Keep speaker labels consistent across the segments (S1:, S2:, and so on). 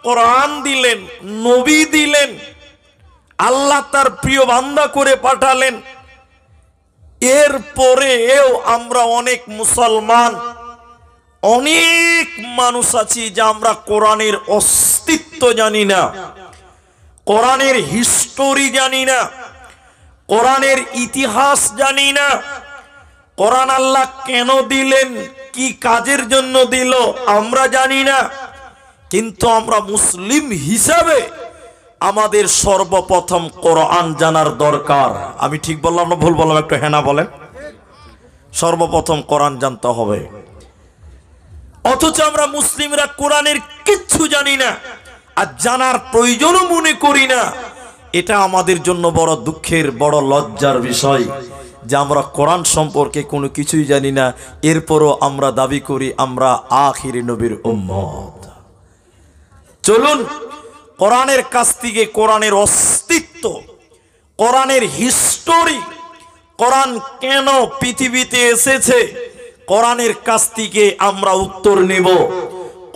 S1: কোরআন দিলেন, নবী দিলেন, আল্লাহ তার প্রিয় বান্দা করে পাঠালেন। এরপরেও আমরা অনেক মুসলমান, অনেক মানুষ আছি যে আমরা কোরআনের অস্তিত্ব জানি না, কোরআনের হিস্টোরি জানি না, কোরআনের ইতিহাস জানি না। কোরআন আল্লাহ কেন দিলেন, কি কাজের জন্য দিল আমরা জানি না। কিন্তু আমরা মুসলিম হিসাবে আমাদের সর্বপ্রথম কোরআন জানার দরকার। আমি ঠিক বললাম না ভুল বললাম? একটু হ্যাঁ না বলেন। সর্বপ্রথম কোরআন জানতে হবে। অথচ আমরা মুসলিমরা কোরআনের কিচ্ছু জানি না, আর জানার প্রয়োজনও মনে করি না। এটা আমাদের জন্য বড় দুঃখের, বড় লজ্জার বিষয় যে আমরা কোরআন সম্পর্কে কোনো কিছুই জানি না, এরপরও আমরা দাবি করি আমরা আখিরি নবীর উম্মত। চলুন কোরআনের কাছ থেকে কোরআনের অস্তিত্ব, কোরআনের হিস্টোরি, কোরআন কেন পৃথিবীতে এসেছে, কোরআনের কাছ থেকে আমরা উত্তর নেব।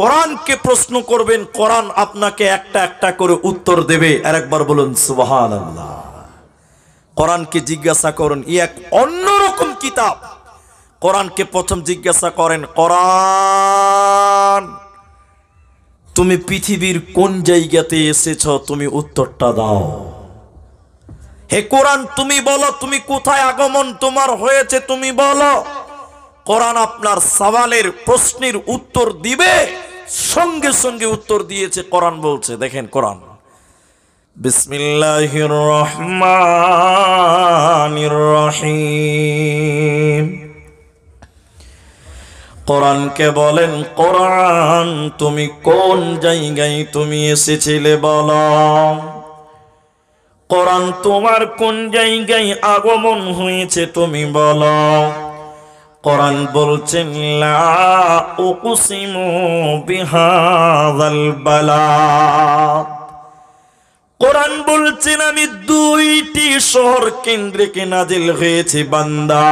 S1: কোরআনকে প্রশ্ন করবেন, কোরআন আপনাকে একটা একটা করে উত্তর দেবে। আর একবার বলুন সুবহানাল্লাহ। কোরআনকে জিজ্ঞাসা করুন, এক অন্যরকম কিতাব। কোরআনকে প্রথম জিজ্ঞাসা করেন, কোরআন তুমি পৃথিবীর কোন জায়গাতে এসেছ, তুমি উত্তরটা দাও। হে কোরআন তুমি বলো, তুমি কোথায় আগমন তোমার হয়েছে, তুমি বলো। কোরআন আপনার সওয়ালের, প্রশ্নের উত্তর দিবে। সঙ্গে সঙ্গে উত্তর দিয়েছে। কোরআন বলছে, দেখেন কোরআন, বিসমিল্লাহির রহমানির রহিম। কোরআনকে বলেন, কোরআন তুমি কোন জায়গায় তুমি এসেছিলে বলো। কোরআন তোমার কোন জায়গায় আগমন হয়েছে তুমি বলো। কোরআন বলছেন, লা উকসিমু বিহাযাল বালাদ। কোরআন বলছেন, আমি দুইটি শহর কেন্দ্রিকে নাজিল হয়েছে বান্দা।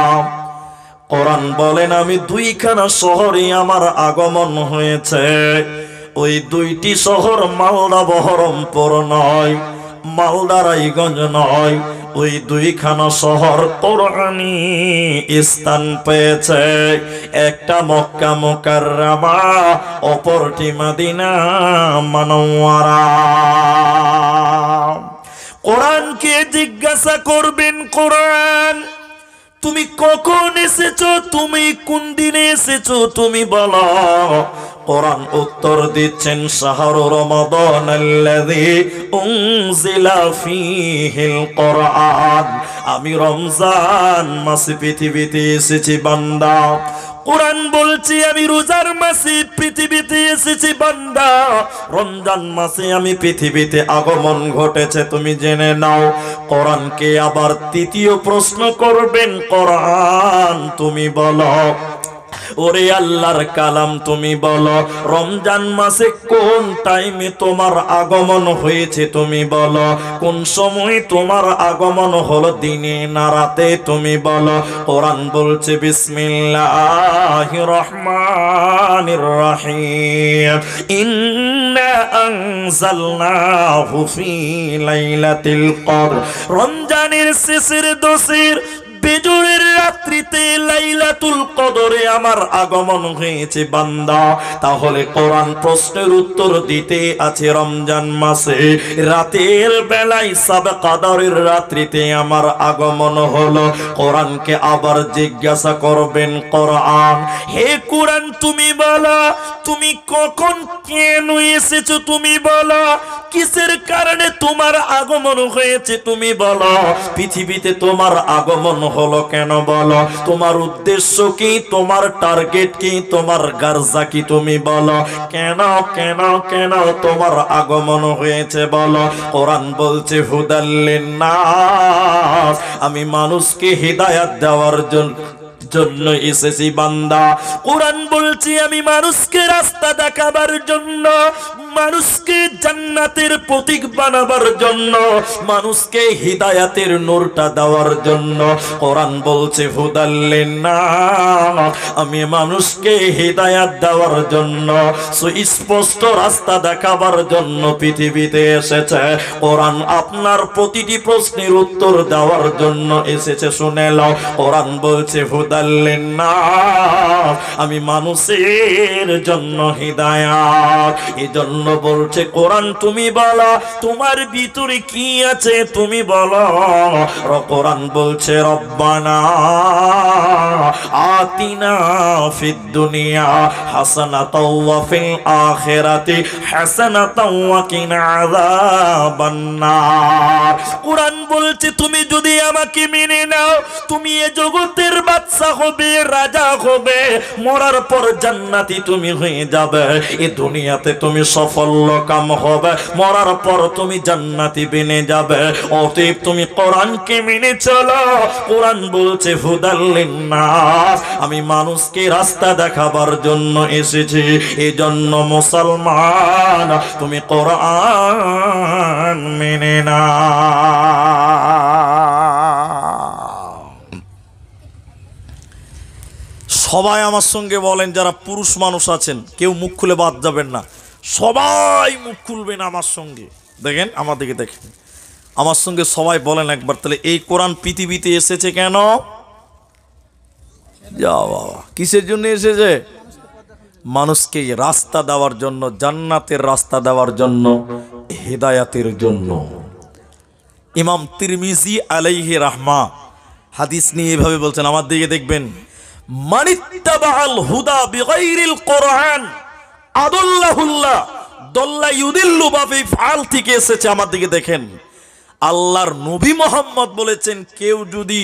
S1: কোরআন বলেন, আমি দুইখানা শহরে আমার আগমন হয়েছে। ওই দুইটি শহর মালদা বহরমপুর নয়, মালদা রায়গঞ্জ নয়। ওই দুইখানা শহর কোরআনি স্থান পেয়েছে। একটা মক্কা মুকাররমা, অপরটি মদিনা মুনাওয়ারা। কোরআনকে জিজ্ঞাসা করবেন, কোরআন তুমি কখন এসেছো, তুমি কোন দিনে এসেছো তুমি বলো। কোরআন উত্তর দিচ্ছেন, শাহরু রমাদানাল্লাযী উনজিলা ফীহিল কোরআন। আমি রমজান মাসে পৃথিবীতে এসেছি বান্দা। কোরআন বলছি, আমি রোজার মাসে পৃথিবীতে এসেছি বান্দা। রমজান মাসে আমি পৃথিবীতে আগমন ঘটেছে তুমি জেনে নাও। কোরআনকে আবার তৃতীয় প্রশ্ন করবেন, কোরআন তুমি বলো, ওরে আল্লাহর কালাম তুমি বলো, রমজান মাসে কোন টাইমে তোমার আগমন হয়েছে তুমি বলো। কোন সময় তোমার আগমন হলো, দিনে না রাতে তুমি বলো। কোরআন বলছে, বিসমিল্লাহির রহমানির রহিম। ইন্না আনজালনাহু ফী লাইলাতিল কদর। রমজানের শেষের দশের বেজরের রাত্রিতে লাইলাতুল কদরে আমার আগমন হয়েছে বান্দা। তাহলে কোরআন প্রশ্নের উত্তর দিতে আছে রমজান মাসে রাতের বেলায় সাবে কদরের রাত্রিতে আমার আগমন হলো। কোরআনকে আবার জিজ্ঞাসা করবেন, কোরআন হে কোরআন তুমি বলো, তুমি কখন কেন এসেছো তুমি বলো। কিসের কারণে তোমার আগমন হয়েছে তুমি বলো। পৃথিবীতে তোমার আগমন হলো কেন বলো। তোমার উদ্দেশ্য কি, তোমার টার্গেট কি, তোমার গার্জা কি তুমি বলো। কেন কেন কেন তোমার আগমন হয়েছে বলো। কোরআন বলছে, হুদাল লিন্নাস। আমি মানুষকে হিদায়াত দেওয়ার জন্য এসেছি বান্দা। কোরআন বলছি, আমি মানুষকে রাস্তা দেখাবার জন্য, মানুষকে জান্নাতের প্রতীক বানাবার জন্য, মানুষকে হিদায়াতের নূরটা দেওয়ার জন্য। কোরআন বলছে হুদাল্লিন্নাস, আমি মানুষকে হিদায়াত দেওয়ার জন্য, সুস্পষ্ট রাস্তা দেখাবার জন্য পৃথিবীতে এসেছে। কোরআন আপনার প্রতিটি প্রশ্নের উত্তর দেওয়ার জন্য এসেছে। শুনে নাও, কোরআন বলছে হুদাল্লিন্নাস, আমি মানুষের জন্য হিদায়াত। এজন্য বলছে কোরআন, তুমি বলো তোমার ভিতরে কি আছে, তুমি বলো। কোরআন বলছে রব্বানা আতিনা ফিদ দুনিয়া হাসানাতাও ওয়া ফিল আখিরাতি হাসানাতাও ওয়া কিনা আযাবান নার। কোরআন বলছে তুমি যদি আমাকে মেনে নাও, তুমি এ জগতের বাদশা হবে, রাজা হবে, মরার পর জান্নাতি তুমি হয়ে যাবে। এই দুনিয়াতে তুমি সাফল্য কাম হবে, মরার পর তুমি জান্নাতি বেনে যাবে। অতএব তুমি কোরআনকে মেনে চলো। কোরআন বলছে হুদাল্লিন্নাস, আমি মানুষকে রাস্তা দেখাবার জন্য এসেছি। এজন্য মুসলমান তুমি কোরআন মেনে নাও। সবাই আমার সঙ্গে বলেন, যারা পুরুষ মানুষ আছেন কেউ মুখ খুলে বাদ যাবেন না, সবাই মুখ খুলবেন আমার সঙ্গে। দেখেন আমার দিকে, দেখেন আমার সঙ্গে সবাই বলেন একবার, তাহলে এই কোরআন পৃথিবীতে এসেছে কেন? যা বাবা, কিসের জন্য এসেছে? মানুষকে রাস্তা দেওয়ার জন্য, জান্নাতের রাস্তা দেওয়ার জন্য, হিদায়াতের জন্য। ইমাম তিরমিজি আলাইহি রাহমা হাদিস নিয়ে এভাবে বলছেন, আমার দিকে দেখবেন, মানিত্তাবাআল হুদা বিগাইরিল কোরআন আদাল্লাহুল্লাহ দাল্লা ইউদিল্লু বাফি ফাল থেকে এসেছে। আমার দিকে দেখেন, আল্লাহর নবী মুহাম্মদ বলেছেন, কেউ যদি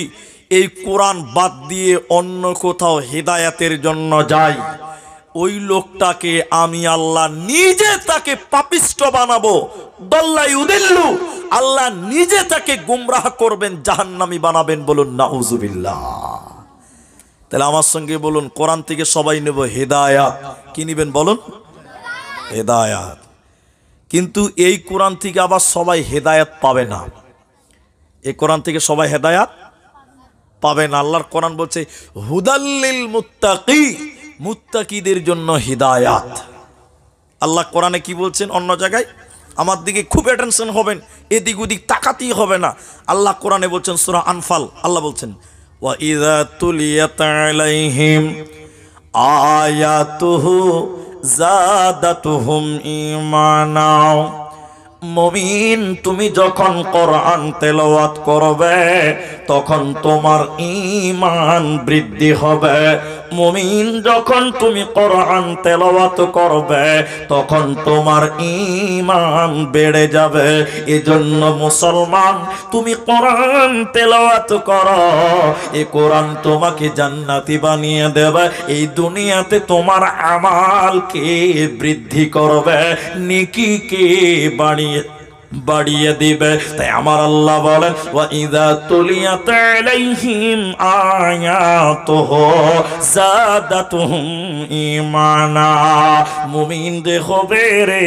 S1: এই কোরআন বাদ দিয়ে অন্য কোথাও হিদায়াতের জন্য যায়, ওই লোকটাকে আমি আল্লাহ নিজে তাকে পাপিষ্ঠ বানাবো। দাল্লা ইউদিল্লু, আল্লাহ নিজে তাকে গুমরাহ করবেন, জাহান্নামী বানাবেন। বলুন নাউজুবিল্লাহ। তাহলে আমার সঙ্গে বলুন, কোরআন থেকে সবাই নেব হেদায়াত। কি নিবেন বলুন? হেদায়াত। কিন্তু এই কোরআন থেকে আবার সবাই হেদায়াত পাবে না। এই কোরআন থেকে সবাই হেদায়াত পাবে না। আল্লাহর কোরআন বলছে হুদাল্লিল মুত্তাকি, মুত্তাকিদের জন্য হিদায়াত। আল্লাহ কোরআনে কি বলছেন অন্য জায়গায়? আমার দিকে খুব অ্যাটেনশন হবেন, এদিক ওদিক তাকাতেই হবে না। আল্লাহ কোরআনে বলছেন সূরা আনফাল, আল্লাহ বলছেন ওয়া ইযা তুলিয়াত আলাইহিম আয়াতুহু যাদাতুহুম ঈমানা। মুমিন, তুমি যখন কোরআন তেলাওয়াত করবে তখন তোমার ঈমান বৃদ্ধি হবে। মুমিন, যখন তুমি কোরআন তেলাওয়াত করবে তখন তোমার ঈমান বেড়ে যাবে। এজন্য মুসলমান, তুমি কোরআন তেলাওয়াত করো, এই কোরআন তোমাকে জান্নাতি বানিয়ে দেবে। এই দুনিয়াতে তোমার আমালকে বৃদ্ধি করবে, নেকিকে বাড়িয়ে দিবে। তাই আমার আল্লাহ বলেন ওয়া ইযা তুলিয়াত আলাইহিম আয়াতুহু যাদাতুহুম ঈমানা। মুমিন দেখবে রে,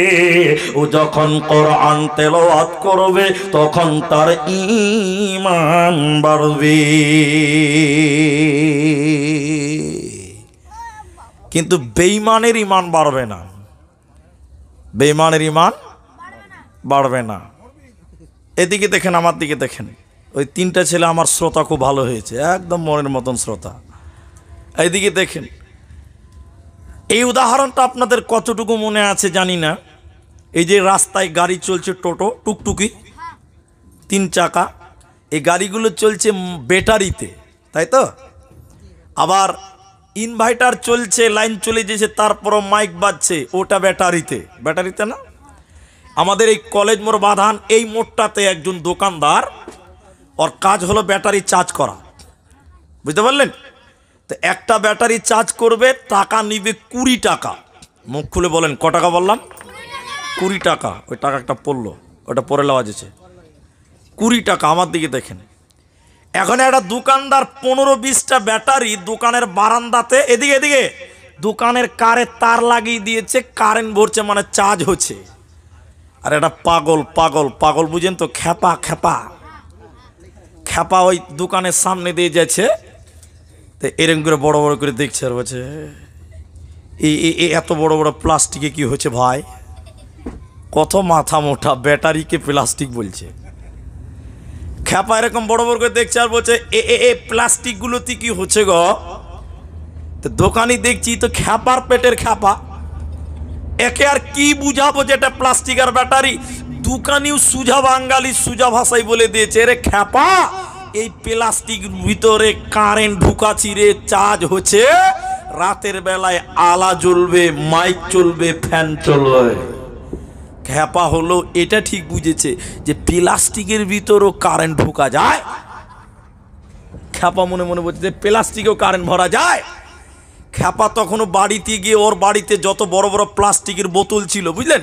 S1: ও যখন কোরআন তেলাওয়াত করবে তখন তার ঈমান বাড়বে। কিন্তু বেঈমানের ঈমান বাড়বে না, বেঈমানের ঈমান বাড়বে না। এদিকে দেখেন, আমার দিকে দেখেন, ওই তিনটা ছেলে আমার শ্রোতা খুব ভালো হয়েছে, একদম মনের মতন শ্রোতা। এইদিকে দেখেন, এই উদাহরণটা আপনাদের কতটুকু মনে আছে জানি না। এই যে রাস্তায় গাড়ি চলছে, টোটো, টুকটুকি, 3 চাকা, এই গাড়িগুলো চলছে ব্যাটারিতে, তাই তো? আবার ইনভার্টার চলছে, লাইন চলে যেছে, তারপরও মাইক বাজছে, ওটা ব্যাটারিতে, ব্যাটারিতে না? আমাদের এই কলেজ মোড় বাঁধান, এই মোড়টাতে একজন দোকানদার, ওর কাজ হলো ব্যাটারি চার্জ করা, বুঝতে পারলেন? তো একটা ব্যাটারি চার্জ করবে, টাকা নিবে 20 টাকা। মুখ খুলে বলেন ক টাকা বললাম? 20 টাকা। ওই টাকা একটা পড়লো, ওটা পরে লওয়া যেছে 20 টাকা। আমার দিকে দেখেন, এখন একটা দোকানদার 15-20টা ব্যাটারি দোকানের বারান্দাতে, এদিকে এদিকে দোকানের কারে তার লাগিয়ে দিয়েছে, কারেন্ট ভরছে, মানে চার্জ হচ্ছে। আর এটা পাগল পাগল পাগল বুঝেন তো, খেপা খেপা খেপা ওই দোকানের সামনে দিয়ে যাচ্ছে, তো এরকম করে বড় বড় করে দেখছে আর বলছে এই এত বড় বড় প্লাস্টিকে কি হচ্ছে ভাই, কত মাথা মোটা, ব্যাটারিকে প্লাস্টিক বলছে। খেপা এরকম বড় বড় করে দেখছে আর বলছে এ প্লাস্টিকগুলোতে কি হচ্ছে গো? তো দোকানি দেখছি তো খেপার পেটের খেপা, একে আর কি বুঝাবো যেটা প্লাস্টিক আর ব্যাটারি। দোকানিও সুজা বাঙালি সুজা ভাষায় বলে দিয়েছে, রে খেপা এই প্লাস্টিক ভিতরে কারেন্ট ঢুকাছি রে, চার্জ হচ্ছে, রাতের বেলায় আলা জ্বলবে, মাইক চলবে, ফ্যান চলবে। খেপা হলো এটা ঠিক বুঝেছে যে প্লাস্টিকের ভিতরও কারেন্ট ঢোকা যায়। খেপা মনে মনে বলছে যে প্লাস্টিকেও কারেন্ট ভরা যায়। খেপা তখনও বাড়িতে গিয়ে ওর বাড়িতে যত বড় বড় প্লাস্টিকের বোতল ছিল বুঝলেন,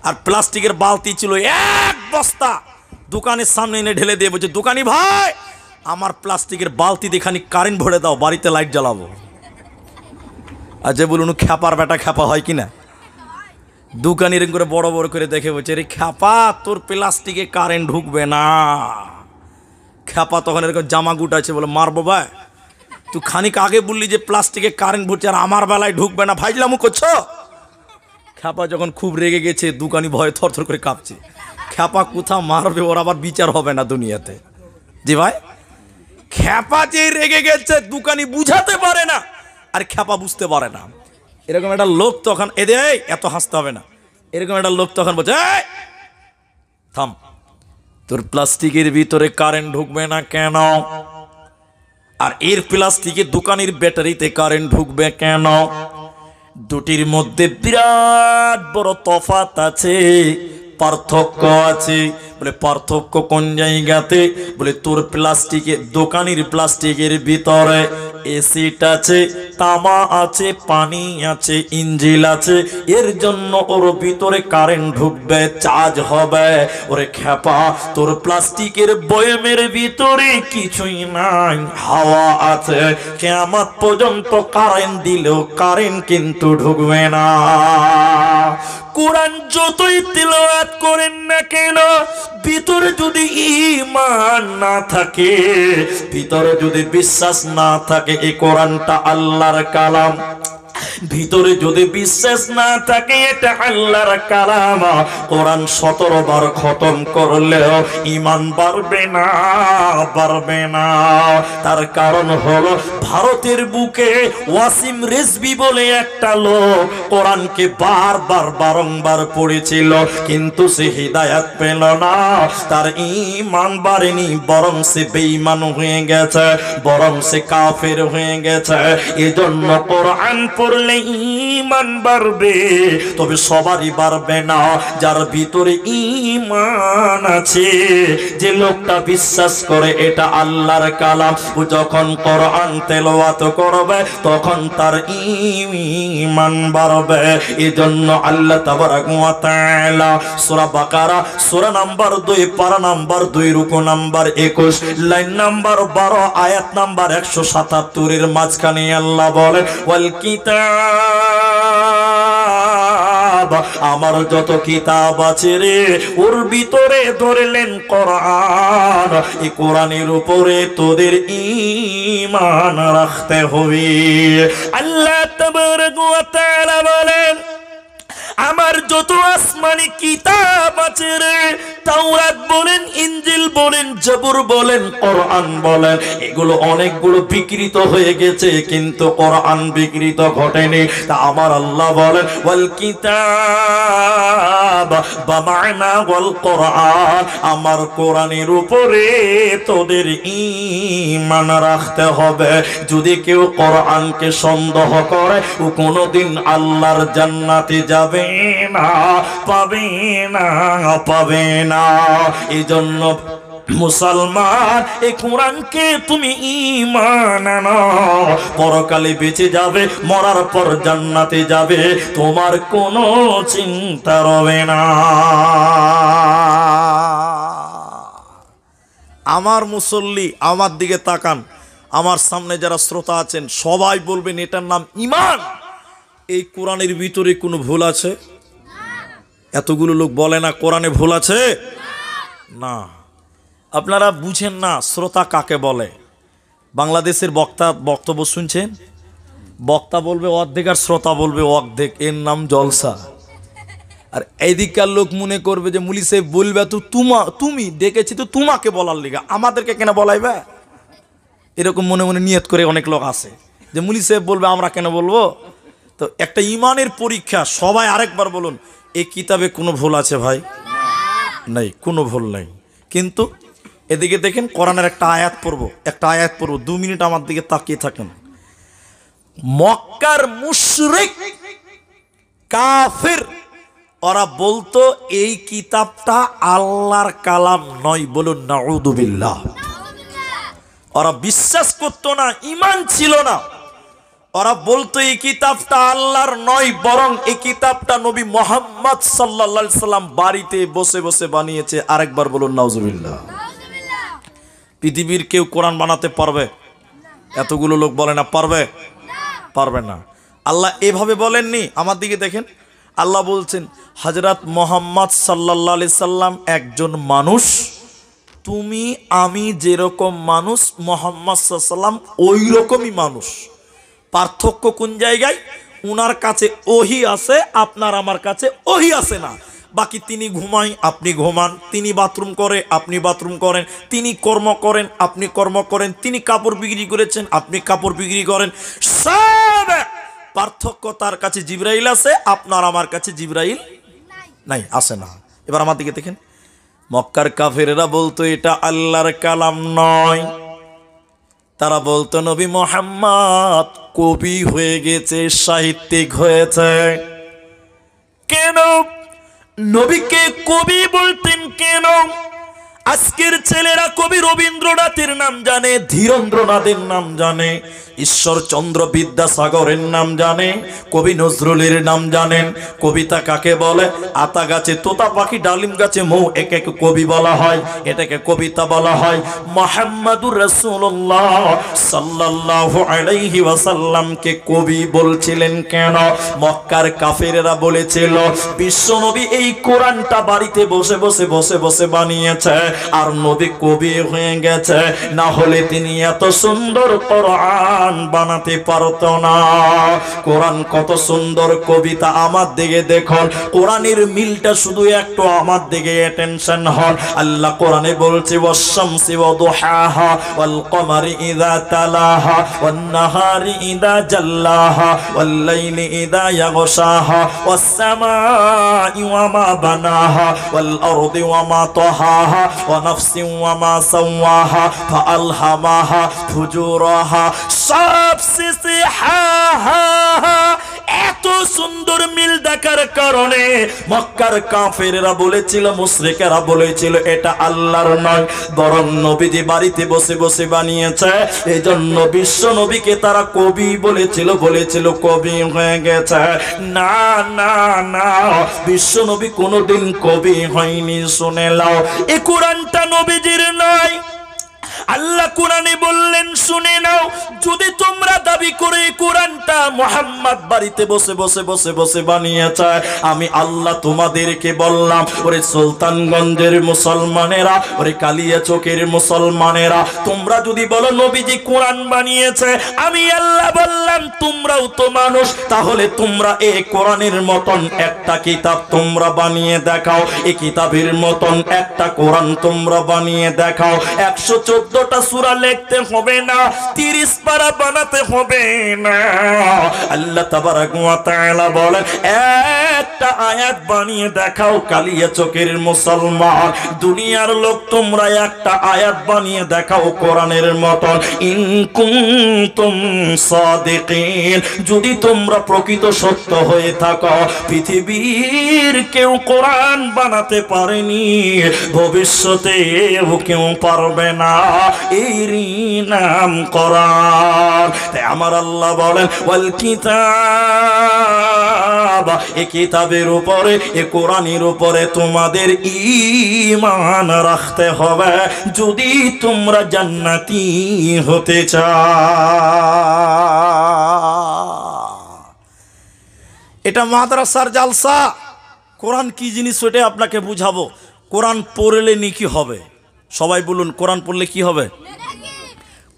S1: আর প্লাস্টিকের বালতি ছিল এক বস্তা, দোকানের সামনে এনে ঢেলে দিয়ে বলছে, দোকানি ভাই আমার প্লাস্টিকের বালতি দেখানি কারেন্ট ভরে দাও, বাড়িতে লাইট জ্বালাবো। আর যে বলুন খেপার বেটা খেপা হয় কিনা। দোকানি এরকম করে বড় বড় করে দেখে বলছে, রে খেপা তোর প্লাস্টিকে কারেন্ট ঢুকবে না। খেপা তখন এরকম জামা গুটাচ্ছে, বলে মারবো ভাই, তুই খানিক আগে বললি যে প্লাস্টিকে কারেন্ট ভরছে আর আমার বেলায় ঢুকবে না, ভাইলামু করছো। খেপা যখন খুব রেগে গেছে, দোকানি ভয়ে থরথর করে কাঁপছে। খেপা কোথাও মারবে, ওর আবার বিচার হবে না দুনিয়াতে। জি ভাই, খেপা যে রেগে গেছে দোকানি বুঝাতে পারে না, আর খেপা বুঝতে পারে না। এরকম একটা লোক তখন এত হাসতে হবে না, এরকম একটা লোক তখন বলছে, থাম, তোর প্লাস্টিকের ভিতরে কারেন্ট ঢুকবে না কেন? আর এর প্লাস্টিকের দোকানের ব্যাটারিতে কারেন্ট ঢুকবে কেন? দুটির মধ্যে বিরাট বড় তফাৎ আছে, পার্থক্য আছে। বলে পার্থক্য কোন জায়গাতে? বলে তোর প্লাস্টিকের দোকানের প্লাস্টিকের ভিতরে এসিড আছে, তামা আছে, পানি আছে, ইঞ্জিল আছে, এর জন্য ওর ভিতরে কারেন্ট ঢুকবে, চার্জ হবে। ওরে খেপা তোর প্লাস্টিকের বয়মের ভিতরে কিছুই নাই, হাওয়া আছে, কিয়ামত পর্যন্ত কারেন্ট দিলেও কারেন্ট কিন্তু ঢুকবে না। কোরআন যতই তিলাওয়াত করেন না কেন, ভিতরে যদি ঈমান না থাকে, ভিতরে যদি বিশ্বাস না থাকে এই কোরআনটা আল্লাহর কালাম, ভিতরে যদি বিশ্বাস না থাকে এটা আল্লাহর কালাম, কোরআন 17 বার খতম করলেও ঈমান বাড়বে না, বাড়বে না। তার কারণ হলো ভারতের বুকে ওয়াসিম রেজভি বলে একটা লোক কোরআনকে বারবার বারংবার পড়েছিল, কিন্তু সে হিদায়াত পেল না, তার ঈমান বাড়েনি, বরং সে বেঈমান হয়ে গেছে, বরং সে কাফের হয়ে গেছে। এজন্য কোরআন পড়লে ঈমান বাড়বে, তবে সবারই বাড়বে না যার ভিতরে ঈমান আছে, যে লোকটা বিশ্বাস করে এটা আল্লাহর কালাম, ও যখন কোরআন তেলাওয়াত করবে তখন তার ঈমান বাড়বে। এজন্য আল্লাহ তাবারাক ওয়া তাআলা সূরা বাকারা সূরা নাম্বার 2 পারা নাম্বার 2 রুকু নাম্বার 21 লাইন নাম্বার 12 আয়াত নাম্বার 177 এর মাঝখানে আল্লাহ বলেন, ওয়াল কিতাব, আমার যত কিতাব আছে রে ওর ভিতরে ধরলেন কোরআন, এই কোরআনের উপরে তোদের ঈমান রাখতে হবে। আল্লাহ তাবারাক ওয়া তাআলা বলেন, আমার যত আসমানি কিতাব আছে রে, তাওরাত বলেন, ইনজিল বলেন, জবুর বলেন, কোরআন বলেন, এগুলো অনেকগুলো বিকৃত হয়ে গেছে, কিন্তু কোরআন বিকৃত ঘটেনি। তা আমার আল্লাহ বলেন, ওয়াল কিতাব বামানা ওয়াল কোরআন, আমার কোরআনের উপরে তোদের ঈমান রাখতে হবে। যদি কেউ কোরআনকে সন্দেহ করে ও কোনোদিন আল্লাহর জান্নাতে যাবে না, পাবে না, পাবে না। এই জন্য মুসলমান এই কোরআনকে তুমি ঈমান আনো, পরকালে বেঁচে যাবে, মরার পর জান্নাতে যাবে, তোমার কোনো চিন্তা রবে না। আমার মুসল্লি আমার দিকে তাকান, আমার সামনে যারা শ্রোতা আছেন সবাই বলবেন এটার নাম ঈমান। এই কোরআনের ভিতরে কোনো ভুল আছে? এতগুলো লোক বলে না কোরআনে ভুল আছে না। আপনারা বুঝেন না শ্রোতা কাকে বলে। বাংলাদেশের বক্তব্য শুনছেন, বক্তা বলবে অর্ধেক আর শ্রোতা বলবে অর্ধেক, এর নাম জলসা। আর এইদিককার লোক মনে করবে যে মুলি সাহেব বলবে তো তুমি ডেকেছি তো তোমাকে বলার লিগা, আমাদেরকে কেন বলাইবে, এরকম মনে মনে নিয়ত করে অনেক লোক আছে যে মুলি সাহেব বলবে আমরা কেন বলবো। তো একটা ইমানের পরীক্ষা। সবাই আরেকবার বলুন, এই কিতাবে কোনো ভুল আছে ভাই? নাই, কোনো ভুল নাই। কিন্তু এদিকে দেখেন কোরআনের একটা আয়াত পড়বো, 2 মিনিট আমার দিকে তাকিয়ে থাকেন। মক্কার মুশরিক কাফির ওরা বলতো এই কিতাবটা আল্লাহর কালাম নয়, বলুন নাউযুবিল্লাহ। ওরা বিশ্বাস করতো না, ঈমান ছিল না। ওরা বলতো এই কিতাবটা আল্লাহর নয়, বরং এই কিতাবটা নবী মুহাম্মদ সাল্লাল্লাহু আলাইহি সাল্লাম বাড়িতে বসে বসে বানিয়েছে। আরেকবার বলুন নাউযুবিল্লাহ। পৃথিবীর কেউ কোরআন বানাতে পারবে? এতগুলো লোক বলে না পারবে, পারবে না। আল্লাহ এভাবে বলেননি। আমার দিকে দেখেন, আল্লাহ বলছেন হযরত মুহাম্মদ সাল্লাল্লাহু আলাইহি সাল্লাম একজন মানুষ, তুমি আমি যেরকম মানুষ মুহাম্মদ সাল্লাল্লাহু আলাইহি সাল্লাম ওই রকমই মানুষ। পার্থক্য কোন জায়গায়? উনার কাছে ওহী আছে, আপনার আমার কাছে ওহী আছে না। বাকি তিনি ঘুমায় আপনি ঘুমান, তিনি বাথরুম করে আপনি বাথরুম করেন, তিনি কর্ম করেন আপনি কর্ম করেন, তিনি কাপড় বিক্রি করেছেন আপনি কাপড় বিক্রি করেন। সব পার্থক্য তার কাছে জিবরাইল আছে, আপনার আমার কাছে জিবরাইল নাই, আসে না। এবার আমার দিকে দেখেন, মক্কার কাফেরেরা বলতো এটা আল্লাহর কালাম নয়। তারা বলতো নবী মুহাম্মদ কবি হয়ে গেছে, সাহিত্যিক হয়েছে। কেন নবীকে কবি বলতেন কেন? আজকের ছেলেরা কবি রবীন্দ্রনাথের নাম জানে, ধীরেন্দ্রনাথের নাম জানে, ঈশ্বরচন্দ্র বিদ্যাসাগরের নাম জানে, কবি নজরুলের নাম জানেন। কবিতা কাকে বলে? আতা গাছে তোতা পাখি, ডালিম গাছে মৌ, একে কবি বলা হয়, এটাকে কবিতা বলা হয়। মুহাম্মাদুর রাসূলুল্লাহ সাল্লাল্লাহু আলাইহি ওয়াসাল্লামকে কবি বলছিলেন কেন? মক্কার কাফেরেরা বলেছিল বিশ্বনবী এই কোরআনটা বাড়িতে বসে বসে বসে বসে বানিয়েছে, আর নবী কবি হয়ে গেছে, না হলে তিনি এত সুন্দর কোরআন বানাতে পারতো না। কোরআন কত সুন্দর কবিতা, আমার দিকে দেখুন। কোরআনের মিলটা শুধু একটু আমার দিকে অ্যাটেনশন হন। আল্লাহ কোরআনে বলছে ওয়াশ-শামসি ওয়া দুহাহা ওয়াল কমারি ইযা তালাহা ওয়ান নাহারি ইযা জাল্লাহা ওয়াল লাইলি ইযা ইয়াগশাহা ওয়াস সামাই ওয়া মা বানাহা ওয়াল আরদি ওয়া মা তাহাহা ওয়া নাফসিন ওয়া মা সাওয়াহা ফাআলহামাহা ফুজুরাহা। সবশেষে হা হা হা। এত সুন্দর মিল দেখার কারণে মক্কার কাফেররা বলেছিল, মুশরিকেরা বলেছিল এটা আল্লাহর নয়, বরং নবীজি বাড়িতে বসে বসে বানিয়েছে। এজন্য বিশ্ব নবীকে তারা কবি বলেছিল কবি হয়ে গেছে। না না না, বিশ্ব নবী কোনোদিন কবি হয়নি। শুনে নাও, এই কোরআনটা নবীজির নয়। আল্লাহ কোরআনে বললেন শুনে নাও, যদি তোমরা দাবি করে কোরআনটা মুহাম্মদ বাড়িতে বসে বসে বসে বসে বানিয়েছে, আমি আল্লাহ তোমাদেরকে বললাম, ওরে সুলতানগঞ্জের মুসলমানেরা, ওরে কালিয়াচকের মুসলমানেরা, তোমরা যদি বলো নবীজি কোরআন বানিয়েছে, আমি আল্লাহ বললাম তোমরাও তো মানুষ, তাহলে তোমরা এই কোরআনের মতন একটা কিতাব তোমরা বানিয়ে দেখাও। এই কিতাবের মতন একটা কোরআন তোমরা বানিয়ে দেখাও। 114টা সূরা লিখতে হবে না, 30 পারা বানাতে হবে না। আল্লাহ তাবারাক ওয়া তাআলা বলেন একটা আয়াত বানিয়ে দেখাও। কালিয়াচকের মুসলমান, দুনিয়ার লোক, তোমরা একটা আয়াত বানিয়ে দেখাও কোরআনের মতন। ইন কুনতুম সাদিকিন, যদি তোমরা প্রকৃত সত্য হয়ে থাকো। পৃথিবীর কেউ কোরআন বানাতে পারেনি, ভবিষ্যতেও কেউ পারবে না। এরই নাম কোরআন। তাই আমার আল্লাহ বলেন ওয়াল কিতাব, এই কিতাবের উপরে, এই কোরআনের উপরে তোমাদের ঈমান রাখতে হবে যদি তোমরা জান্নাতি হতে চাও। এটা মাদ্রাসার জালসা, কোরআন কি জিনিস ওইটাই আপনাকে বুঝাবো। কোরআন পড়লে নেকি হবে, সবাই বলুন কোরআন পড়লে কি হবে?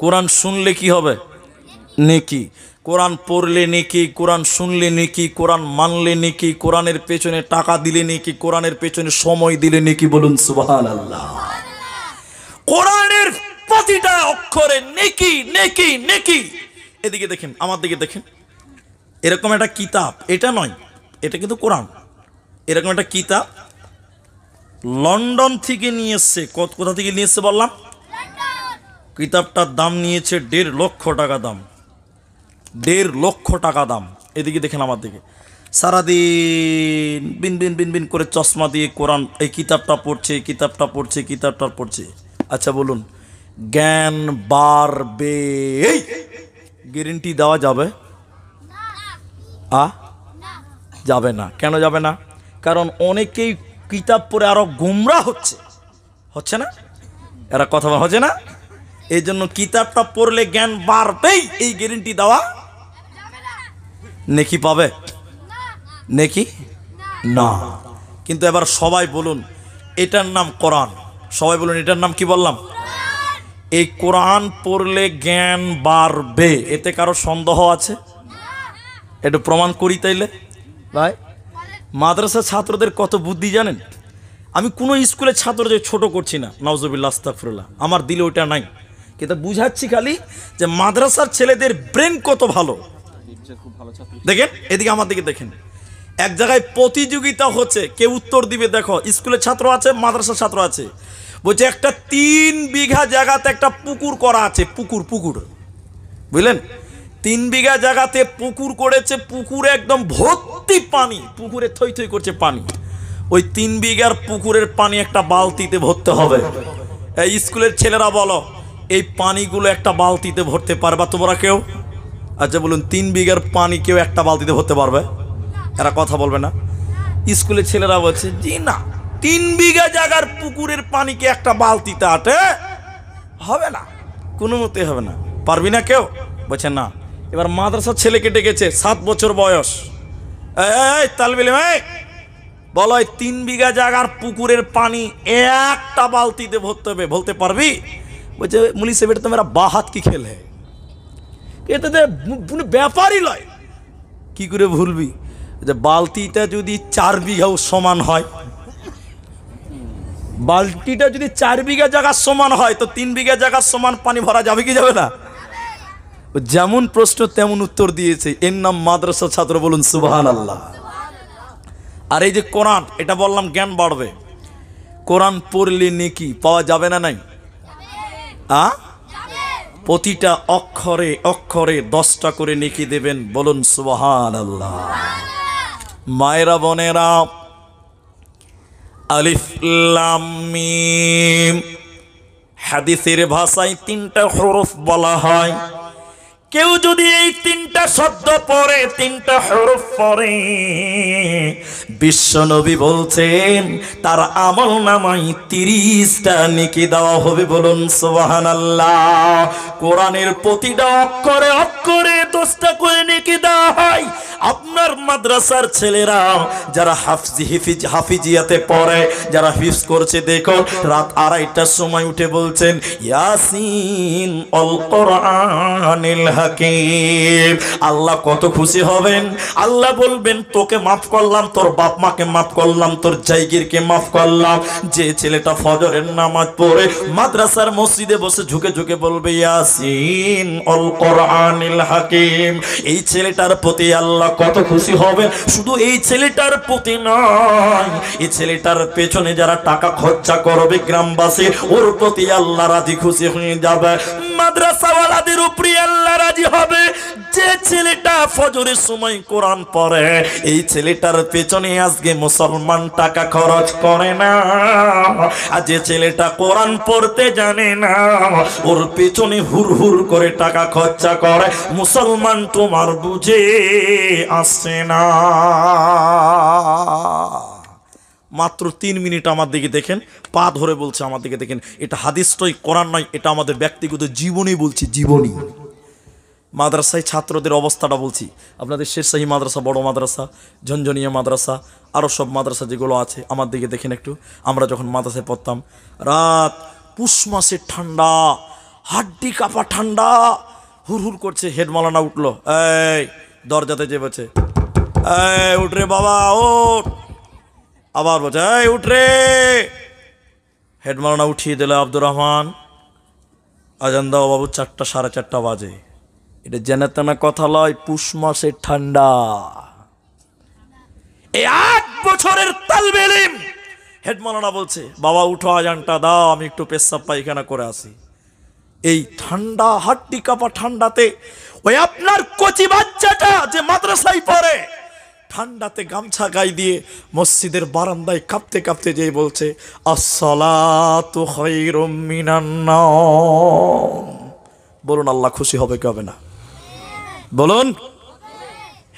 S1: কোরআন শুনলে কি হবে? নেকি। কোরআন পড়লে নেকি, কোরআন শুনলে নেকি, কোরআন মানলে নেকি, কোরআনের পেছনে টাকা দিলে নেকি, কোরআনের পেছনে সময় দিলে নেকি। বলুন সুবহানাল্লাহ। কোরআনের প্রতিটা অক্ষরে নেকি নেকি নেকি। এদিকে দেখেন, আমার দিকে দেখেন, এরকম একটা কিতাব, এটা নয়, এটা কিন্তু কোরআন। এরকম একটা কিতাব লন্ডন থেকে নিয়ে এসছে। কোথা থেকে নিয়ে এসছে বললাম? কিতাবটার দাম নিয়েছে 1.5 লক্ষ টাকা দাম। 1.5 লক্ষ টাকা দাম। এদিকে দেখেন আমার দিকে, সারাদিন বিন বিন বিন বিন করে চশমা দিয়ে কোরআন এই কিতাবটা পড়ছে, কিতাবটা পড়ছে, কিতাবটা পড়ছে। আচ্ছা বলুন, জ্ঞান বাড়বে এই গ্যারেন্টি দেওয়া যাবে? যাবে না। কেন যাবে না? কারণ অনেকেই কিতাব পড়ে আরো গুমরা হচ্ছে না? এরা কথা হচ্ছে না? এই জন্য কিতাবটা পড়লে জ্ঞান বাড়বেই এই গ্যারেন্টি দেওয়া। নেকি পাবে? নেকি না। কিন্তু এবার সবাই বলুন, এটার নাম কোরআন। সবাই বলুন, এটার নাম কি বললাম? এই কোরআন পড়লে জ্ঞান বাড়বে, এতে কারো সন্দেহ আছে? একটু প্রমাণ করি তাইলে। ভাই, মাদ্রাসা ছাত্রদের কত বুদ্ধি জানেন? আমি কোনো স্কুলের ছাত্রদের ছোট করছি না, নাউজুবিল্লাহ আস্তাগফিরুল্লাহ, আমার দিলে ওইটা নাই, কিন্তু বুঝাচ্ছি খালি যে মাদ্রাসার ছেলেদের ব্রেন কত ভালো। দেখেন এদিকে আমার দিকে দেখেন, এক জায়গায় প্রতিযোগিতা হচ্ছে, কেউ উত্তর দিবে। দেখো, স্কুলের ছাত্র আছে, মাদ্রাসার ছাত্র আছে। বলছে একটা 3 বিঘা জায়গাতে একটা পুকুর করা আছে। পুকুর বুঝলেন? 3 বিঘা জায়গাতে পুকুর করেছে, পুকুরে একদম ভর্তি পানি, পুকুরে থই থই করছে পানি। ওই 3 বিঘার পুকুরের পানি একটা বালতিতে ভরতে হবে। এই স্কুলের ছেলেরা বলো, এই পানিগুলো একটা বালতিতে ভরতে পারবা তোমরা কেউ? আচ্ছা বলুন, 3 বিঘার পানি কেউ একটা বালতিতে ভরতে পারবে? এরা কথা বলবে না? স্কুলের ছেলেরা বলছে জি না, 3 বিঘা জায়গার পুকুরের পানিকে একটা বালতিতে আটে হবে না, কোনো মতে হবে না। পারবি না কেউ? বলছে না। এবার মাদ্রাসার ছেলেকে ডেকেছে, 7 বছর বয়স। এই তালবিল, বলো 3 বিঘা জায়গার পুকুরের পানি একটা বালতিতে ভরতে হবে, বলতে পারবি? বলছে মুলি সাহেব, এটা তো মেরা বা হাত কি খেল হ্যাঁ, এটা তো ব্যাপারই লয়। কি করে ভুলবি? যে বালতিটা যদি 4 বিঘাও সমান হয়, বালতিটা যদি 4 বিঘা জায়গার সমান হয়, তো 3 বিঘা জায়গার সমান পানি ভরা যাবে কি যাবে না? যেমন প্রশ্ন তেমন উত্তর দিয়েছে। এর নাম মাদ্রাসা ছাত্র। বলুন সুবহানাল্লাহ। আর এই যে কোরআন, এটা বললাম জ্ঞান বাড়বে। কোরআন পড়লে নেকি পাওয়া যাবে না? নাই? প্রতিটা অক্ষরে অক্ষরে 10টা করে নেকি দেবেন। বলুন সুবহানাল্লাহ। মায়েরা বোনেরা, আলিফ লাম মিম হাদিসের ভাষায় 3টা হরফ বলা হয়। কেউ যদি এই 3টা শব্দ পড়ে, 3টা হরফ পড়ে, বিশ্বনবী বলছেন তার আমল নামায় 30টা নেকি দেওয়া হবে। বলুন সুবহানাল্লাহ। কোরআনের প্রতিটা অক্ষরে অক্ষরে 10টা করে নেকি দেওয়া হয়। আপনার মাদ্রাসার ছেলেরা যারা হাফিজিয়াতে পড়ে, যারা হিফজ করছে, দেখো রাত 2:30টার সময় উঠে বলছেন ইয়াসিন আল কোরআনিল হাকিম। আল্লাহ কত খুশি হবেন। আল্লাহ বলবেন তোকে মাফ করলাম, তোর বাপ মাকে মাফ করলাম, তোর জায়গিরকে মাফ করলাম। যে ছেলেটা ফজরের নামাজ পড়ে মাদ্রাসার মসজিদে বসে ঝুঁকে ঝুঁকে বলবে ইয়াসিন আল কোরআনিল হাকিম, এই ছেলেটার প্রতি আল্লাহ কত খুশি হবেন। শুধু এই ছেলেটার প্রতি নয়, এই ছেলেটার পেছনে যারা টাকা খরচা করবে গ্রামবাসী, ওর প্রতি আল্লাহ রাজি খুশি হয়ে যাবে। মাদ্রাসাওয়ালাদের উপরে আল্লাহ রাজি হবে। যে ছেলেটা ফজরের সময় কোরআন পড়ে, এই ছেলেটার পেছনে আজকে মুসলমান টাকা খরচ করে না। আর যে ছেলেটা কোরআন পড়তে জানে না, ওর পেছনে হুর হুর করে টাকা খরচা করে, মুসলমান তোমার বুঝে আসছে না। মাত্র 3 মিনিট আমার দিকে দেখেন, পা ধরে বলছে আমার দিকে দেখেন, এটা হাদিস নয়, কোরআন নয়, এটা আমাদের ব্যক্তিগত জীবনী বলছি, জীবনী। মাদ্রাসায় ছাত্রদের অবস্থাটা বলছি আপনাদের। শেরশাহী মাদ্রাসা, বড় মাদ্রাসা, ঝনঝনিয়া মাদ্রাসা, আরও সব মাদ্রাসা যেগুলো আছে, আমার দিকে দেখেন একটু। আমরা যখন মাদ্রাসায় পড়তাম, রাত পুষ মাসের ঠান্ডা, হাড্ডি কাঁপা ঠান্ডা, হুড় করছে। হেড মাওলানা উঠলো, এই দরজাতে যে বলছে, এই উঠ রে বাবা ওঠ। আবার বলছে, এই উঠ রে। হেড মাওলানা উঠিয়ে দিল, আব্দুর রহমান আজান দাও বাবু, 4টা 4:30 বাজে। এটা জেনে তেনা কথা লয়, পুষ মাসের ঠান্ডা। এই 8 বছরের তালবে ইলম হেড মাওলানা বলছে, বাবা উঠো, আজানটা দাও, আমি একটু পেশাব পায়খানা করে আসি। এই ঠান্ডা, হাড্ডি কাঁপা ঠান্ডাতে ওই আপনার কচি বাচ্চাটা যে মাদ্রাসায় পড়ে, ঠান্ডাতে গামছা গায়ে দিয়ে মসজিদের বারান্দায় কাঁপতে কাঁপতে যেয়ে বলছে, আসসালাতু খায়রুম মিনান নাওম। বলুন আল্লাহ খুশি হবে কি হবে না? বলুন।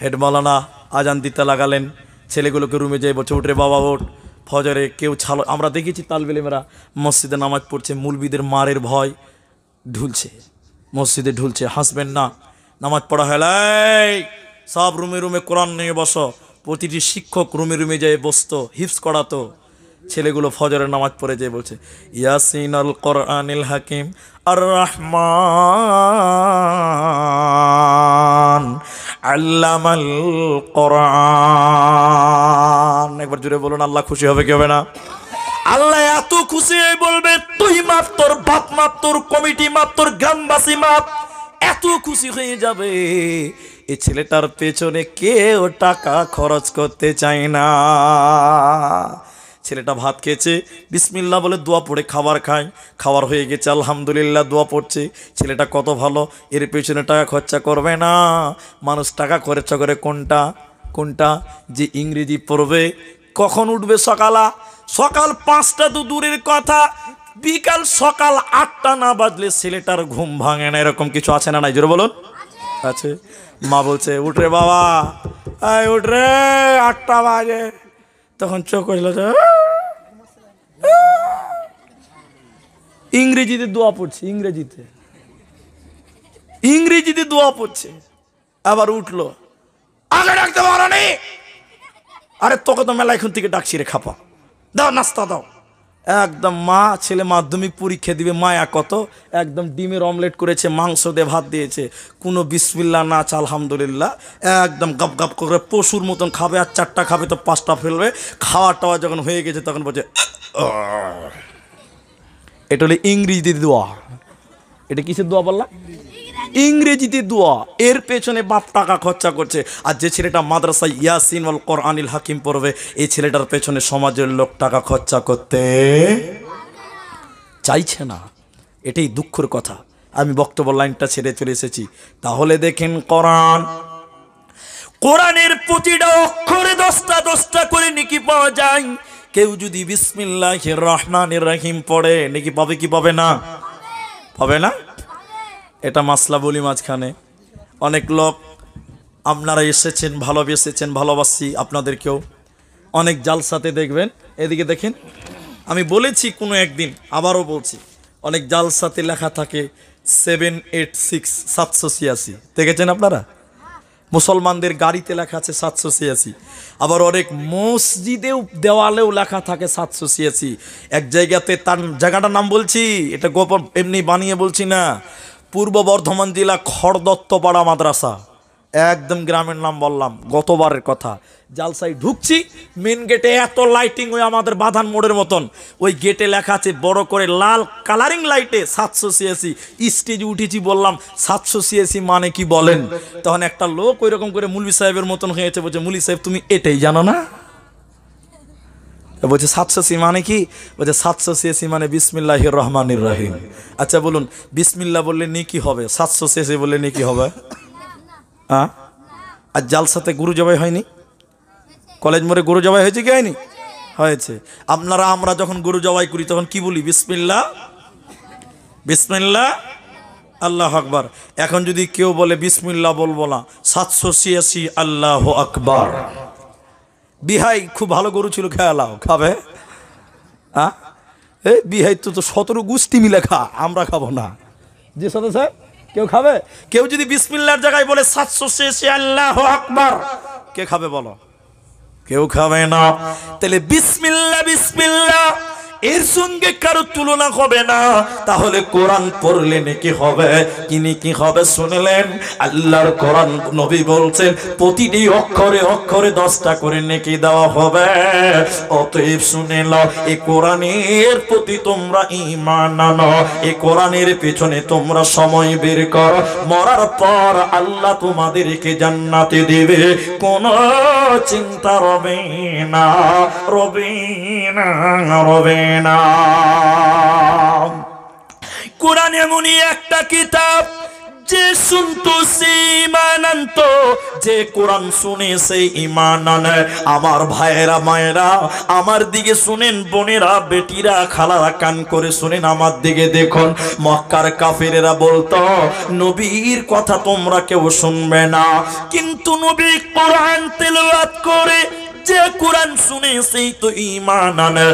S1: হেড মাওলানা আজান দিতে লাগালেন, ছেলেগুলোকে রুমে যেয়ে বলছে, উঠরে বাবা ওঠ। ফজরে কেউ ছালো, আমরা দেখেছি তালবে ইলমেরা মসজিদে নামাজ পড়ছে, মুলবিদের মারের ভয় ঢুলছে, মসজিদে ঢুলছে, হাসবেন না। নামাজ পড়া হলে সব রুমে রুমে কোরআন নিয়ে বসো। প্রতিটি শিক্ষক রুমে রুমে যেয়ে বসতো, হিফজ করাতো। ছেলেগুলো ফজরের নামাজ পড়ে যেয়ে বলছে, ইয়াসিন আল কোরআনিল হাকিম আর রহমান আল্লামাল কোরআন। একবার জুড়ে বলুন, আল্লাহ খুশি হবে কি হবে না? আল্লাহ এত খুশি হয়ে বলবে, তুই মাপ, তোর বাপ মাপ, তোর কমিটি মাপ, তোর গ্রামবাসী মাপ, এত খুশি হয়ে যাবে। এই ছেলেটার পেছনে কেউ টাকা খরচ করতে চায় না। ছেলেটা ভাত খেয়েছে, বিসমিল্লাহ বলে দোয়া পড়ে খাবার খায়, খাবার হয়ে গেছে আলহামদুলিল্লাহ দোয়া পড়ছে। ছেলেটা কত ভালো, এর পেছনে টাকা খরচা করবে না। মানুষ টাকা খরচা করে কোনটা কোনটা? যে ইংরেজি পড়বে। কখন উঠবে? সকাল 5টা তো দূরের কথা, বিকাল সকাল 8টা না বাজলে ছেলেটার ঘুম ভাঙে না। এরকম কিছু আছে না নাই? জোরে বলুন। আছে। মা বলছে, উঠরে বাবা, এই উঠরে, 8টা বাজে। তখন চোখ হইল, ইংরেজিতে দোয়া পড়ছে, ইংরেজিতে দোয়া পড়ছে। আবার উঠলো, আগে ডাকতে পারো নি? আরে তোকে তো মেলা এখন থেকে ডাকছি রে খাপা, দাও নাস্তা দাও। একদম মা, ছেলে মাধ্যমিক পরীক্ষা দিবে, মায়া কত, একদম ডিমের অমলেট করেছে, মাংস দিয়ে ভাত দিয়েছে, কোনো বিসমিল্লাহ না আছে আলহামদুলিল্লাহ, একদম গাপ গাপ করে পশুর মতন খাবে। আর 4টা খাবে তো 5টা ফেলবে। খাওয়া টাওয়া যখন হয়ে গেছে তখন বলছে, এটা হলো ইংরেজিতে দোয়া। এটা কিসের দোয়া বললাম? ইংরেজিতে দোয়া। এর পেছনে বাপ টাকা খরচা করছে। আর যে ছেলেটা মাদ্রাসায় ইয়াসিন ওয়াল কোরআনিল হাকিম পড়বে, এই ছেলেটার পেছনে সমাজের লোক টাকা খরচা করতে চাইছে না। এটাই দুঃখের কথা। আমি বক্তব্য লাইনটা ছেড়ে চলে এসেছি। তাহলে দেখেন, কোরআনের প্রতিটা অক্ষরে 10টা করে নেকি পাওয়া যায়। কেউ যদি বিসমিল্লাহির রহমানির রহিম পড়ে, নেকি পাবে কি পাবে না? পাবে না? এটা মাসলা বলি মাঝখানে। অনেক লোক আপনারা এসেছেন, ভালোবেসেছেন, ভালোবাসি আপনাদেরকেও। অনেক জালসাতে দেখবেন, এদিকে দেখেন, আমি বলেছি কোনো একদিন, আবারও বলছি, অনেক জালসাতে লেখা থাকে 786 786। দেখেছেন আপনারা? মুসলমানদের গাড়িতে লেখা আছে 786। আবার অনেক মসজিদেও দেওয়ালেও লেখা থাকে 786। এক জায়গাতে, তার জায়গাটার নাম বলছি, এটা গোপন এমনি বানিয়ে বলছি না, পূর্ব বর্ধমান জেলা খড়দত্তপাড়া মাদ্রাসা, একদম গ্রামের নাম বললাম, গতবারের কথা। জালসায় ঢুকছি, মেন গেটে এত লাইটিং, ওই আমাদের বাঁধান মোড়ের মতন, ওই গেটে লেখা আছে বড় করে লাল কালারিং লাইটে 786। স্টেজে উঠেছি, বললাম 786 মানে কি বলেন? তখন একটা লোক ওই রকম করে মুলবি সাহেবের মতন হয়েছে, বলছে, মুলবি সাহেব তুমি এটাই জানো না? বলছে 786 মানে কি? বলছে 786 মানে বিসমিল্লাহির রহমানির রহিম। আচ্ছা বলুন, বিসমিল্লাহ বললে নেকি হবে, 786 বললে নেকি হবে? হ্যাঁ? আর জালসাতে গরু জবাই হয়নি? কলেজ মোড়ে গরু জবাই হয়েছে কি হয়নি? হয়েছে। আমরা যখন গরু জবাই করি তখন কি বলি? বিসমিল্লাহ, বিসমিল্লাহ, আল্লাহ আকবার। এখন যদি কেউ বলে বিসমিল্লাহ বলবো না, 786 আল্লাহ আকবার। বিহাই খুব ভালো গরু ছিল, খেয়ালাও খাবে? হ্যাঁ, এই বিহাই তো 17 গোষ্ঠী মিলে খা, আমরা খাবো না। যে সাথে স্যার কেউ খাবে? কেউ যদি বিসমিল্লাহর জায়গায় বলে 700 শেষে আল্লাহু আকবার, কে খাবে বলো? কেউ খাবে না। তাহলে বিসমিল্লাহ বিসমিল্লাহ এর সঙ্গে কারো তুলনা হবে না। তাহলে কোরআন পড়লে নেকি হবে, কি নেকি হবে শুনলেন? আল্লাহর কোরআন নবী বলছেন প্রতিটি অক্ষরে অক্ষরে 10টা করে নেকি দেওয়া হবে। অতএব শুনে নাও, এই কোরআনের প্রতি তোমরা ঈমান আনো, এই কোরআনের পেছনে তোমরা সময় বের করো। মরার পর আল্লাহ তোমাদেরকে জান্নাতে দেবে, কোনো চিন্তা রবে না, রবে না, রবে না। কোরআন এমনই একটা কিতাব যে শুনতো সে ঈমান আনতো, যে কোরআন শুনে সে ঈমান আনে। আমার ভাইয়েরা মায়েরা আমার দিকে শুনেন, বোনেরা বেটিরা খালারা কান করে শুনেন, আমার দিকে দেখুন। মক্কার কাফেরেরা বলতো নবীর কথা তোমরা কেউ শুনবে না, কিন্তু নবী কোরআন তেলাওয়াত করে, যে কোরআন শুনে সেই তো ঈমান আনে।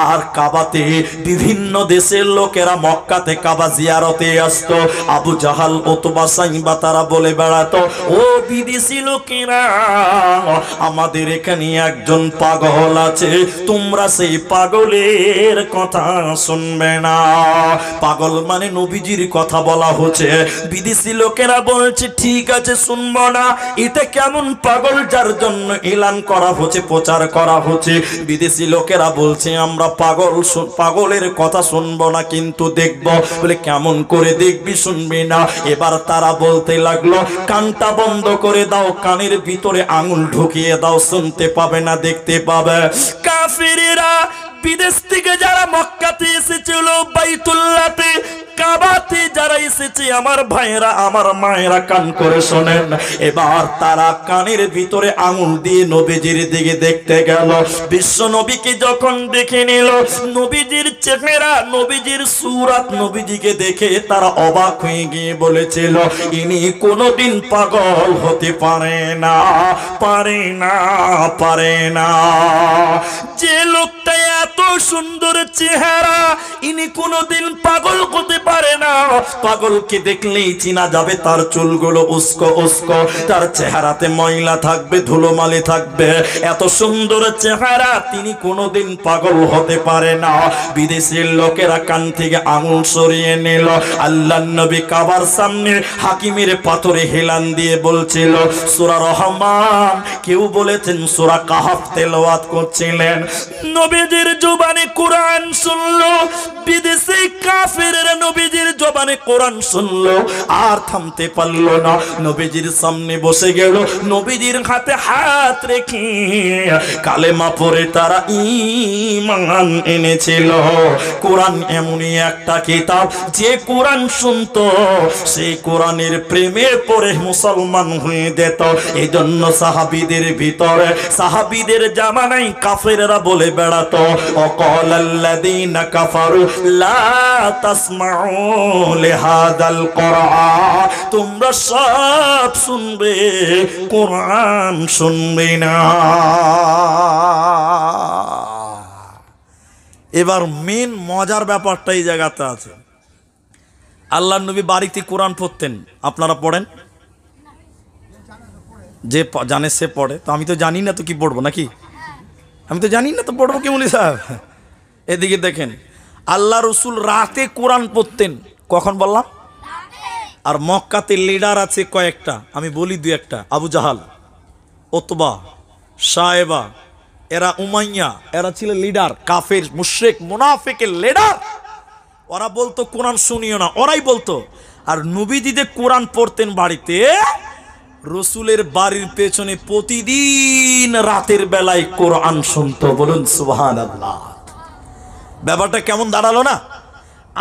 S1: আর কাবাতে বিভিন্ন দেশের লোকেরা মক্কাতে কাবা জিয়ারতে আসতো। আবু জাহাল উতবা সাইবা তারা বলে বেড়াতো, ও বিদেশি লোকেরা, আমাদের এখানে একজন পাগল আছে, তোমরা সেই পাগলের কথা শুনবে না। পাগল মানে নবীজির কথা বলা হচ্ছে। বিদেশি লোকেরা বলছে ঠিক আছে শুনবো না। এটা কেমন পাগল যার জন্য এলান করা হচ্ছে, প্রচার করা হচ্ছে? বিদেশি লোকেরা বলছে আমরা পাগলের কথা শুনবো না, কিন্তু দেখবো। বলে কেমন করে দেখবি, শুনবি না? এবার তারা বলতে লাগলো কানটা বন্ধ করে দাও, কানের ভিতরে আঙুল ঢুকিয়ে দাও, শুনতে পাবে না, দেখতে পাবে। কাফিরেরা বিদেশ থেকে যারা মক্কাতে এসেছিল, বাইতুল্লাহতে কাবাতে যারা এসেছে, আমার ভাইয়েরা আমার মায়েরা কান করে শোনেন। এবার তারা কানের ভিতরে আঙুল দিয়ে নবীজির দিকে দেখতে গেল। বিশ্ব নবীকে যখন দেখে নিল, নবীজির চেহারা, নবীজির সূরত, নবীজিকে দেখে তারা অবাক হয়ে গিয়ে বলেছিল ইনি কোনোদিন পাগল হতে পারে না, পারে না, পারে না। যে লোকটা এত সুন্দর চেহারা, ইনি কোনোদিন পাগল হতে পারে না। পাগলকে দেখলেই চিনা যাবে, তার চুলগুলো উস্কো উস্কো, তার চেহারাতে ময়লা থাকবে, ধুলোমালি থাকবে। এত সুন্দর চেহারা, তিনি কোনোদিন পাগল হতে পারে না। বিদেশের লোকেরা কান থেকে আঙুল সরিয়ে নিল। আল্লাহর নবী কাবার সামনে হাকিমের পাথরে হেলান দিয়ে বলছিল সূরা রহমান, কেউ বলেছেন সূরা কাহাফ তেলাওয়াত করছিলেন। নবীজির জবানে কোরআন শুনলো, বিদেশে কাফেররা নবীজির জবানে কোরআন শুনলো, আর থামতে পারলো না। নবীজির সামনে বসে গেল, নবীজির হাতে হাত রেখে কালেমা পড়ে তারা ঈমান এনেছিল। কোরআন এমনই একটা কিতাব, যে কোরআন শুনতো সেই কোরআনের প্রেমে পড়ে মুসলমান হয়ে যেত। এই জন্য সাহাবীদের ভিতরে, সাহাবীদের জামানায় কাফেররা বলে বেড়াতো অকালাল্লাযীনা কাফারু লা তাসমাউ লিহাদাল কুরআন, তোমরা সব শুনবে, কোরআন শুনবে না। এবার মেন মজার ব্যাপারটা এই জায়গাতে আছে। আল্লাহর নবী বাড়িতে কোরআন পড়তেন, আপনারা পড়েন? যে জানে সে পড়ে, তো আমি তো জানি না, তো কি পড়বো নাকি? আমি তো জানি না, তো পড়বো কি মৌলভী সাহেব? এদিকে দেখেন, আল্লাহ রসুল রাতে কোরআন পড়তেন। কখন বললাম? আর মক্কাতে লিডার আছে কয়েকটা, আমি বলি দুই একটা। আবু জাহাল, উতবা, সায়েবা, এরা উমাইয়া, এরা ছিল লিডার, কাফের মুশরিক মুনাফিকের লিডার। ওরা বলতো কোরআন শুনিও না, ওরাই বলতো। আর নবীজিদের কোরআন পড়তেন বাড়িতে, রসুলের বাড়ির পেছনে প্রতিদিন রাতের বেলায় কোরআন শুনতো। বলুন সুবহানাল্লাহ। ব্যাপারটা কেমন দাঁড়ালো না?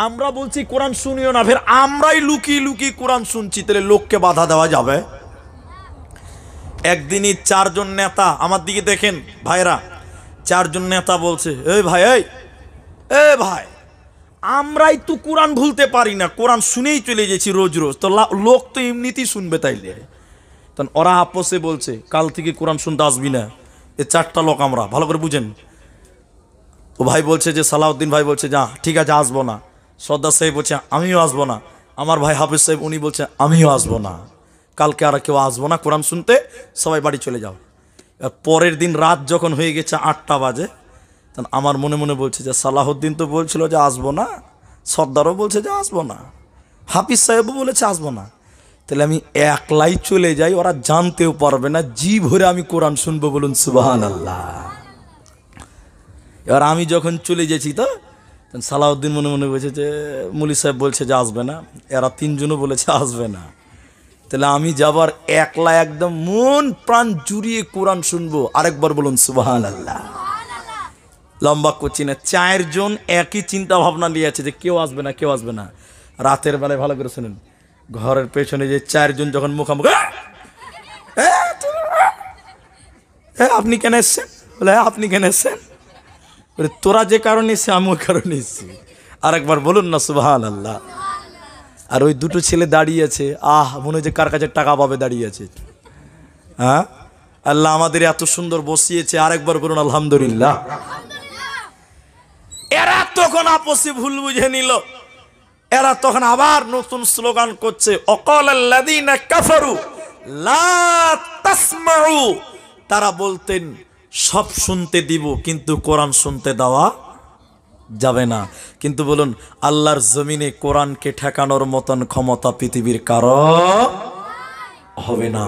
S1: আমরা বলছি কোরআন শুনিও না, ফের আমরাই লুকিয়ে লুকিয়ে কোরআন শুনছি, তাহলে লোককে বাধা দেওয়া যাবে? একদিনই 4 জন নেতা, আমার দিকে দেখেন ভাইরা, 4 জন নেতা বলছে এই ভাই, এই ভাই, আমরাই তো কোরআন ভুলতে পারি না, কোরআন শুনেই চলে গেছি রোজ রোজ, তো লোক তো এমনিতেই শুনবে, তাইলে তখন ওরা আপসে বলছে কাল থেকে কোরআন শুনতে আসবি না। এই 4টা লোক আমরা, ভালো করে বুঝেন। ও ভাই বলছে যে সালাউদ্দিন ভাই বলছে যা ঠিক আছে আসবো না। সর্দার সাহেব বলছে আমিও আসবো না। আমার ভাই হাফিজ সাহেব উনি বলছেন আমিও আসবো না, কালকে আর কেউ আসবো না কোরআন শুনতে, সবাই বাড়ি চলে যাও। এবার পরের দিন রাত যখন হয়ে গেছে 8টা বাজে, তখন আমার মনে মনে বলছে যে সালাহুদ্দিন তো বলছিল যে আসবো না, সর্দারও বলছে যে আসবো না, হাফিজ সাহেবও বলেছে আসবো না, তাহলে আমি একলাই চলে যাই, ওরা জানতেও পারবে না, জি ভরে আমি কোরআন শুনবো, বলুন সুবহানাল্লাহ। এবার আমি যখন চলে গেছি তো সালাউদ্দিন মনে মনে বলছে যে মুলি সাহেব বলছে যে আসবে না, এরা 3জনও বলেছে আসবে না, তাহলে আমি যাবার একলা একদম মন প্রাণ জুড়িয়ে কোরআন শুনবো। আরেকবার বলুন সুবহানাল্লাহ। লম্বা করছি না, 4জন একই চিন্তা ভাবনা নিয়ে আছে যে কেউ আসবে না, কেউ আসবে না। রাতের বেলায় ভালো করে শুনেন, ঘরের পেছনে যে 4জন যখন মুখামুখি, আপনি কেন এসছেন? বলে আপনি কেন এসছেন? তোরা যে কারণে এসছে আমি ওই কারণে এসছি। আরেকবার বলুন না সুবহানাল্লাহ। আর ওই দুটো ছেলে দাঁড়িয়ে আছে, মনে হয় যে কার কাছে টাকা পাবে দাঁড়িয়ে আছে। হ্যাঁ, আল্লাহ আমাদের এত সুন্দর বসিয়েছে, আরেকবার বলুন আলহামদুলিল্লাহ। এরা তখন আপসে ভুল বুঝে নিল, এরা তখন আবার নতুন স্লোগান করছে, অকালাল্লাযীনা কাফারু লা তাসমাউ। তারা বলতেন সব শুনতে দিব কিন্তু কোরআন শুনতে দেওয়া যাবে না। কিন্তু বলুন আল্লাহর জমিনে কোরআনকে ঠেকানোর মতন ক্ষমতা পৃথিবীর কারো হবে না।